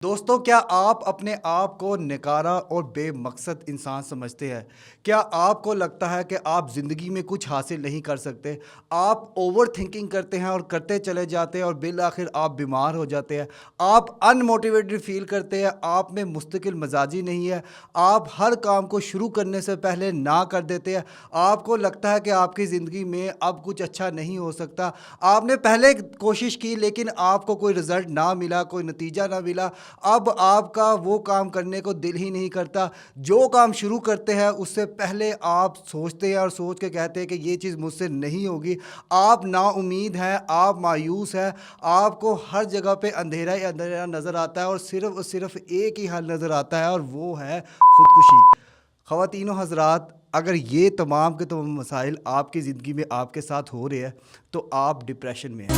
दोस्तों, क्या आप अपने आप को नकारा और बेमकसद इंसान समझते हैं? क्या आपको लगता है कि आप ज़िंदगी में कुछ हासिल नहीं कर सकते? आप ओवर थिंकिंग करते हैं और करते चले जाते हैं और बिल आखिर आप बीमार हो जाते हैं। आप अनमोटिवेटेड फ़ील करते हैं, आप में मुस्तकिल मिजाजी नहीं है, आप हर काम को शुरू करने से पहले ना कर देते हैं। आपको लगता है कि आपकी ज़िंदगी में अब कुछ अच्छा नहीं हो सकता। आपने पहले कोशिश की लेकिन आपको कोई रिज़ल्ट ना मिला, कोई नतीजा ना मिला। अब आपका वो काम करने को दिल ही नहीं करता। जो काम शुरू करते हैं उससे पहले आप सोचते हैं और सोच के कहते हैं कि ये चीज़ मुझसे नहीं होगी। आप नाउम्मीद हैं, आप मायूस हैं, आपको हर जगह पे अंधेरा ही अंधेरा नज़र आता है और सिर्फ़ एक ही हल नज़र आता है और वो है ख़ुदकुशी। ख़वातीनो हज़रात, अगर ये तमाम के तमाम मसाइल आपकी ज़िंदगी में आपके साथ हो रहे हैं तो आप डिप्रेशन में हैं।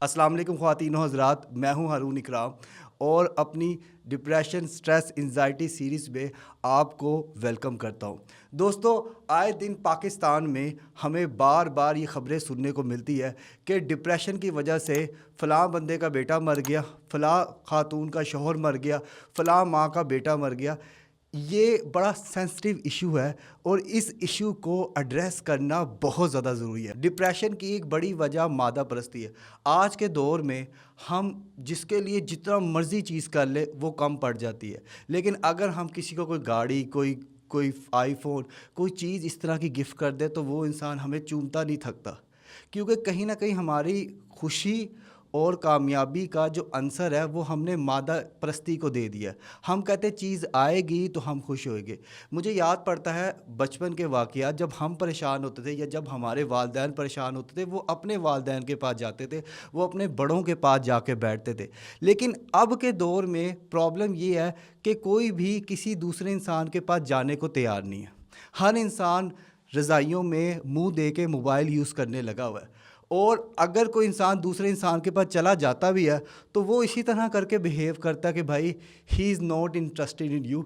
अस्सलाम वालेकुम ख़वातीनो हज़रात, मैं हूं हारून इकराम और अपनी डिप्रेशन, स्ट्रेस, एंजाइटी सीरीज़ में आपको वेलकम करता हूं। दोस्तों, आए दिन पाकिस्तान में हमें बार बार ये ख़बरें सुनने को मिलती है कि डिप्रेशन की वजह से फ़लाँ बंदे का बेटा मर गया, फ़लाँ ख़ातून का शौहर मर गया, फ़लाँ माँ का बेटा मर गया। ये बड़ा सेंसिटिव इशू है और इस इशू को एड्रेस करना बहुत ज़्यादा ज़रूरी है। डिप्रेशन की एक बड़ी वजह मादा परस्ती है। आज के दौर में हम जिसके लिए जितना मर्ज़ी चीज़ कर ले वो कम पड़ जाती है, लेकिन अगर हम किसी को कोई गाड़ी, कोई कोई आईफ़ोन, कोई चीज़ इस तरह की गिफ्ट कर दे तो वो इंसान हमें चूमता नहीं थकता, क्योंकि कहीं ना कहीं हमारी खुशी और कामयाबी का जो आंसर है वो हमने मादा परस्ती को दे दिया। हम कहते चीज़ आएगी तो हम खुश होएंगे। मुझे याद पड़ता है बचपन के वाक़यात, जब हम परेशान होते थे या जब हमारे वालिदैन परेशान होते थे, वो अपने वालिदैन के पास जाते थे, वो अपने बड़ों के पास जाके बैठते थे। लेकिन अब के दौर में प्रॉब्लम ये है कि कोई भी किसी दूसरे इंसान के पास जाने को तैयार नहीं है। हर इंसान रज़ाइयों में मुँह दे के मोबाइल यूज़ करने लगा हुआ है और अगर कोई इंसान दूसरे इंसान के पास चला जाता भी है तो वो इसी तरह करके बिहेव करता है कि भाई he is not interested in you.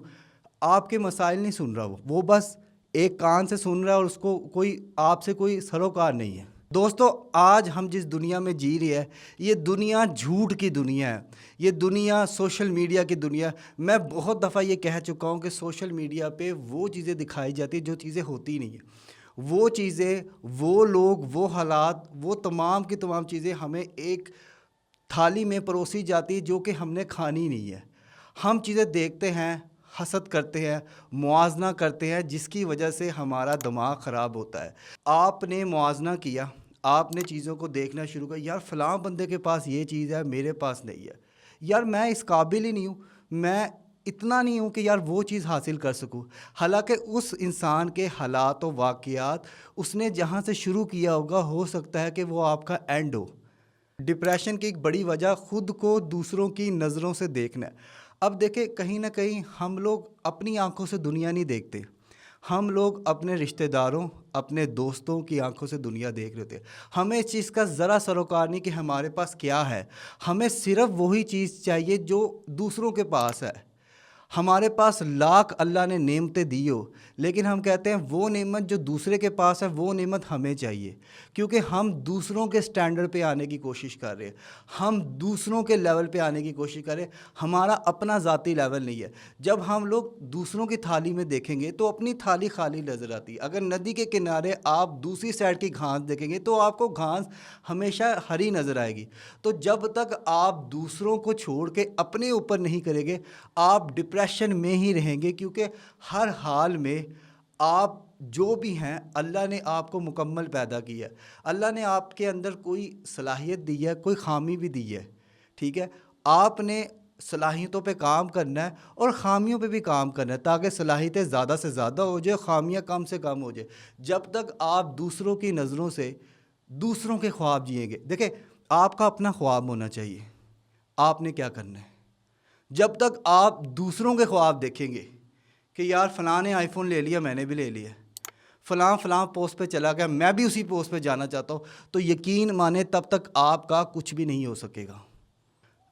आपके मसाइल नहीं सुन रहा, वो बस एक कान से सुन रहा है और उसको कोई आपसे कोई सरोकार नहीं है। दोस्तों, आज हम जिस दुनिया में जी रहे हैं ये दुनिया झूठ की दुनिया है, ये दुनिया सोशल मीडिया की दुनिया। मैं बहुत दफ़ा ये कह चुका हूँ कि सोशल मीडिया पे वो चीज़ें दिखाई जाती जो चीज़ें होती नहीं है। वो चीज़ें, वो लोग, वो हालात, वो तमाम की तमाम चीज़ें हमें एक थाली में परोसी जाती जो कि हमने खानी नहीं है। हम चीज़ें देखते हैं, हसद करते हैं, मुआजना करते हैं, जिसकी वजह से हमारा दिमाग ख़राब होता है। आपने मुआजना किया, आपने चीज़ों को देखना शुरू किया, यार फ़लाँ बंदे के पास ये चीज़ है, मेरे पास नहीं है। यार मैं इस काबिल ही नहीं हूँ, मैं इतना नहीं हूँ कि यार वो चीज़ हासिल कर सकूँ। हालाँकि उस इंसान के हालात और वाक़यात उसने जहाँ से शुरू किया होगा, हो सकता है कि वो आपका एंड हो। डिप्रेशन की एक बड़ी वजह खुद को दूसरों की नज़रों से देखना है। अब देखें, कहीं ना कहीं हम लोग अपनी आंखों से दुनिया नहीं देखते, हम लोग अपने रिश्तेदारों, अपने दोस्तों की आंखों से दुनिया देख रहे थे। हमें इस चीज़ का ज़रा सरोकार नहीं कि हमारे पास क्या है, हमें सिर्फ वही चीज़ चाहिए जो दूसरों के पास है। हमारे पास लाख अल्लाह ने नेमतें दी हो, लेकिन हम कहते हैं वो नेमत जो दूसरे के पास है वो नेमत हमें चाहिए, क्योंकि हम दूसरों के स्टैंडर्ड पे आने की कोशिश कर रहे हैं, हम दूसरों के लेवल पे आने की कोशिश कर रहे हैं, हमारा अपना ज़ाती लेवल नहीं है। जब हम लोग दूसरों की थाली में देखेंगे तो अपनी थाली खाली नज़र आती है। अगर नदी के किनारे आप दूसरी साइड की घास देखेंगे तो आपको घास हमेशा हरी नज़र आएगी। तो जब तक आप दूसरों को छोड़ के अपने ऊपर नहीं करेंगे, आप डिप्रेशन में ही रहेंगे, क्योंकि हर हाल में आप जो भी हैं, अल्लाह ने आपको मुकम्मल पैदा किया है। अल्लाह ने आपके अंदर कोई सलाहियत दी है, कोई खामी भी दी है, ठीक है। आपने सलाहियतों पे काम करना है और ख़ामियों पे भी काम करना है, ताकि सलाहियतें ज़्यादा से ज़्यादा हो जाए, ख़ामियाँ कम से कम हो जाए। जब तक आप दूसरों की नज़रों से दूसरों के ख्वाब जिएंगे, देखें, आपका अपना ख्वाब होना चाहिए, आपने क्या करना है। जब तक आप दूसरों के ख्वाब देखेंगे कि यार फ़लाँ ने आईफ़ोन ले लिया, मैंने भी ले लिया, फ़लाँ फ़लाँ पोस्ट पे चला गया, मैं भी उसी पोस्ट पे जाना चाहता हूँ, तो यकीन माने तब तक आपका कुछ भी नहीं हो सकेगा।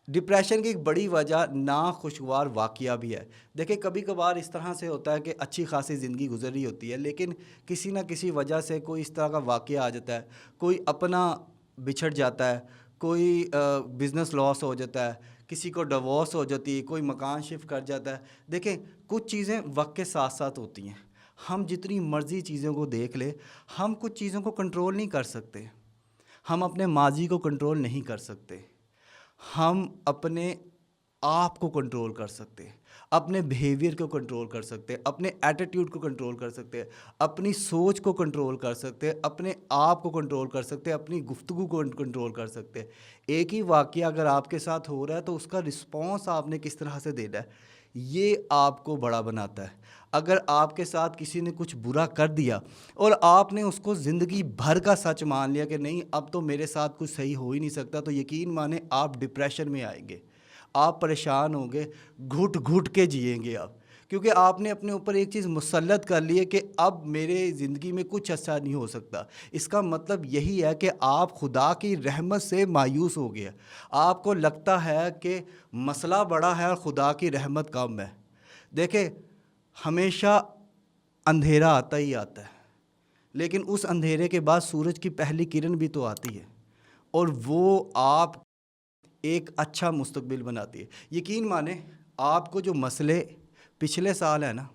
डिप्रेशन की एक बड़ी वजह नाखुशगवार वाक़या भी है। देखिए कभी कभार इस तरह से होता है कि अच्छी खासी ज़िंदगी गुजर रही होती है, लेकिन किसी ना किसी वजह से कोई इस तरह का वाक़या आ जाता है, कोई अपना बिछड़ जाता है, कोई बिज़नेस लॉस हो जाता है, किसी को डिवोर्स हो जाती है, कोई मकान शिफ्ट कर जाता है। देखें कुछ चीज़ें वक्त के साथ साथ होती हैं। हम जितनी मर्ज़ी चीज़ों को देख ले, हम कुछ चीज़ों को कंट्रोल नहीं कर सकते। हम अपने माजी को कंट्रोल नहीं कर सकते। हम अपने आप को कंट्रोल कर सकते हैं, अपने बिहेवियर को कंट्रोल कर सकते हैं, अपने एटीट्यूड को कंट्रोल कर सकते हैं, अपनी सोच को कंट्रोल कर सकते हैं, अपने आप को कंट्रोल कर सकते हैं, अपनी गुफ्तगू को कंट्रोल कर सकते हैं। एक ही वाक़या अगर आपके साथ हो रहा है तो उसका रिस्पॉन्स आपने किस तरह से देना है, ये आपको बड़ा बनाता है। अगर आपके साथ किसी ने कुछ बुरा कर दिया और आपने उसको ज़िंदगी भर का सच मान लिया कि नहीं अब तो मेरे साथ कुछ सही हो ही नहीं सकता, तो यकीन माने आप डिप्रेशन में आएंगे, आप परेशान होंगे, घुट घुट के जिएंगे आप, क्योंकि आपने अपने ऊपर एक चीज़ मुसल्लत कर ली है कि अब मेरे ज़िंदगी में कुछ अच्छा नहीं हो सकता। इसका मतलब यही है कि आप खुदा की रहमत से मायूस हो गए। आपको लगता है कि मसला बड़ा है और खुदा की रहमत कम है। देखें हमेशा अंधेरा आता ही आता है, लेकिन उस अंधेरे के बाद सूरज की पहली किरण भी तो आती है और वो आप एक अच्छा मुस्तकबिल बनाती है। यकीन माने आपको जो मसले पिछले साल है ना,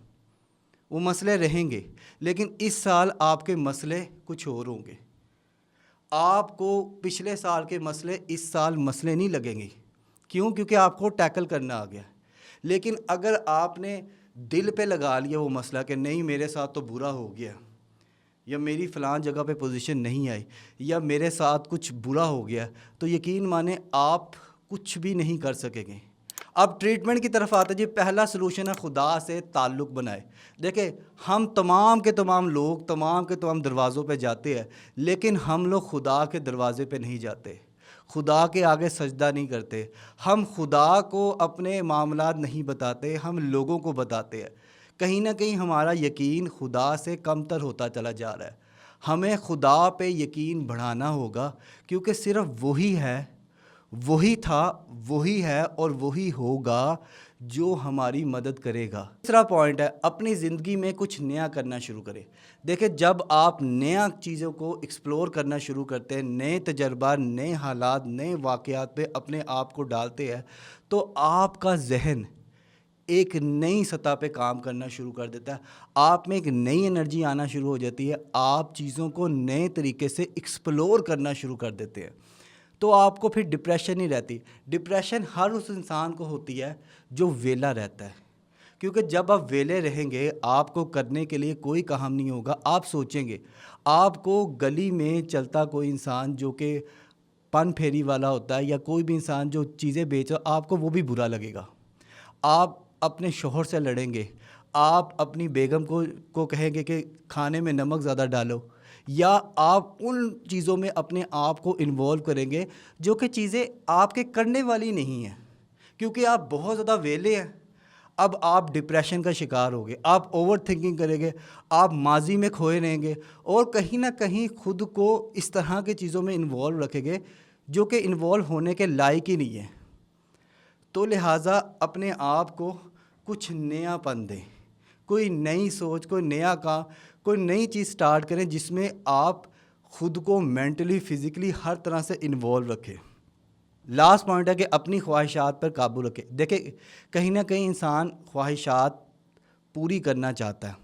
वो मसले रहेंगे, लेकिन इस साल आपके मसले कुछ और होंगे। आपको पिछले साल के मसले इस साल मसले नहीं लगेंगे। क्यों? क्योंकि आपको टैकल करना आ गया। लेकिन अगर आपने दिल पे लगा लिया वो मसला कि नहीं मेरे साथ तो बुरा हो गया, या मेरी फ़लाँ जगह पे पोजीशन नहीं आई, या मेरे साथ कुछ बुरा हो गया, तो यकीन माने आप कुछ भी नहीं कर सकेंगे। अब ट्रीटमेंट की तरफ आते जी। पहला सलूशन है खुदा से ताल्लुक़ बनाए। देखें हम तमाम के तमाम लोग तमाम के तमाम दरवाज़ों पे जाते हैं, लेकिन हम लोग खुदा के दरवाज़े पे नहीं जाते, खुदा के आगे सजदा नहीं करते। हम खुदा को अपने मामलात नहीं बताते, हम लोगों को बताते हैं। कहीं ना कहीं हमारा यकीन खुदा से कमतर होता चला जा रहा है। हमें खुदा पे यकीन बढ़ाना होगा, क्योंकि सिर्फ वही है, वही था, वही है और वही होगा जो हमारी मदद करेगा। तीसरा पॉइंट है अपनी ज़िंदगी में कुछ नया करना शुरू करें। देखिए जब आप नया चीज़ों को एक्सप्लोर करना शुरू करते हैं, नए तजर्बा, नए हालात, नए वाक़यात पे अपने आप को डालते हैं, तो आपका जहन एक नई सतह पे काम करना शुरू कर देता है। आप में एक नई एनर्जी आना शुरू हो जाती है, आप चीज़ों को नए तरीके से एक्सप्लोर करना शुरू कर देते हैं, तो आपको फिर डिप्रेशन नहीं रहती। डिप्रेशन हर उस इंसान को होती है जो वेला रहता है, क्योंकि जब आप वेले रहेंगे आपको करने के लिए कोई काम नहीं होगा। आप सोचेंगे, आपको गली में चलता कोई इंसान जो कि पन फेरी वाला होता है, या कोई भी इंसान जो चीज़ें बेच रहा, आपको वो भी बुरा लगेगा। आप अपने शोहर से लड़ेंगे, आप अपनी बेगम को कहेंगे कि खाने में नमक ज़्यादा डालो, या आप उन चीज़ों में अपने आप को इन्वॉल्व करेंगे जो कि चीज़ें आपके करने वाली नहीं हैं, क्योंकि आप बहुत ज़्यादा वेले हैं। अब आप डिप्रेशन का शिकार होगे, आप ओवर थिंकिंग करेंगे, आप माजी में खोए रहेंगे और कहीं ना कहीं खुद को इस तरह की चीज़ों में इन्वॉल्व रखेंगे जो कि इन्वॉल्व होने के लायक ही नहीं है। तो लिहाजा अपने आप को कुछ नयापन दें, कोई नई सोच, कोई नया काम, कोई नई चीज़ स्टार्ट करें जिसमें आप खुद को मेंटली, फिज़िकली हर तरह से इन्वॉल्व रखें। लास्ट पॉइंट है कि अपनी ख्वाहिशात पर काबू रखें। देखिए कहीं ना कहीं इंसान ख्वाहिशात पूरी करना चाहता है।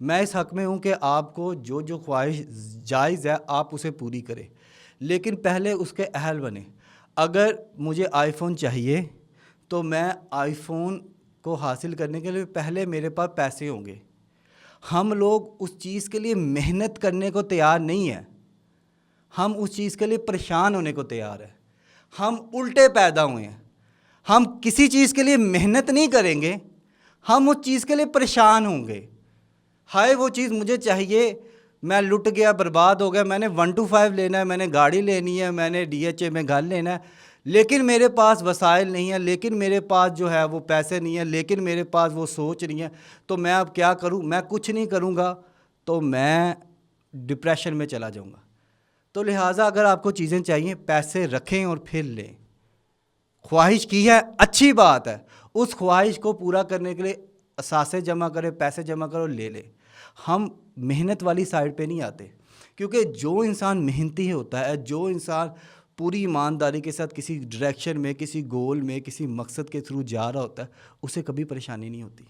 मैं इस हक़ में हूँ कि आपको जो जो ख्वाहिश जायज़ है आप उसे पूरी करें, लेकिन पहले उसके अहल बने। अगर मुझे आईफ़ोन चाहिए तो मैं आईफ़ोन को हासिल करने के लिए पहले मेरे पास पैसे होंगे। हम लोग उस चीज़ के लिए मेहनत करने को तैयार नहीं है, हम उस चीज़ के लिए परेशान होने को तैयार है। हम उल्टे पैदा हुए हैं, हम किसी चीज़ के लिए मेहनत नहीं करेंगे, हम उस चीज़ के लिए परेशान होंगे। हाय वो चीज़ मुझे चाहिए, मैं लुट गया, बर्बाद हो गया, मैंने 1 to 5 लेना है, मैंने गाड़ी लेनी है, मैंने DHA में घर लेना है, लेकिन मेरे पास वसाइल नहीं है, लेकिन मेरे पास जो है वो पैसे नहीं है, लेकिन मेरे पास वो सोच नहीं है, तो मैं अब क्या करूं? मैं कुछ नहीं करूंगा तो मैं डिप्रेशन में चला जाऊंगा। तो लिहाजा अगर आपको चीज़ें चाहिए, पैसे रखें और फिर लें। ख्वाहिश की है, अच्छी बात है। उस ख्वाहिश को पूरा करने के लिए सासे जमा करे, पैसे जमा करो, ले ले। हम मेहनत वाली साइड पे नहीं आते, क्योंकि जो इंसान मेहनती होता है, जो इंसान पूरी ईमानदारी के साथ किसी डायरेक्शन में, किसी गोल में, किसी मकसद के थ्रू जा रहा होता है, उसे कभी परेशानी नहीं होती,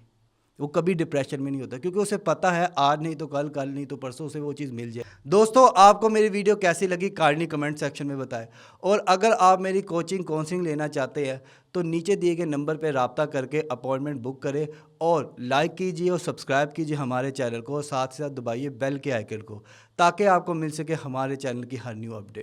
वो कभी डिप्रेशन में नहीं होता, क्योंकि उसे पता है आज नहीं तो कल, कल नहीं तो परसों उसे वो चीज़ मिल जाए। दोस्तों, आपको मेरी वीडियो कैसी लगी काइंडली कमेंट सेक्शन में बताएं। और अगर आप मेरी कोचिंग काउंसलिंग लेना चाहते हैं तो नीचे दिए गए नंबर पर रब्ता करके अपॉइंटमेंट बुक करें, और लाइक कीजिए और सब्सक्राइब कीजिए हमारे चैनल को, और साथ ही साथ दबाइए बेल के आइकन को, ताकि आपको मिल सके हमारे चैनल की हर न्यू अपडेट।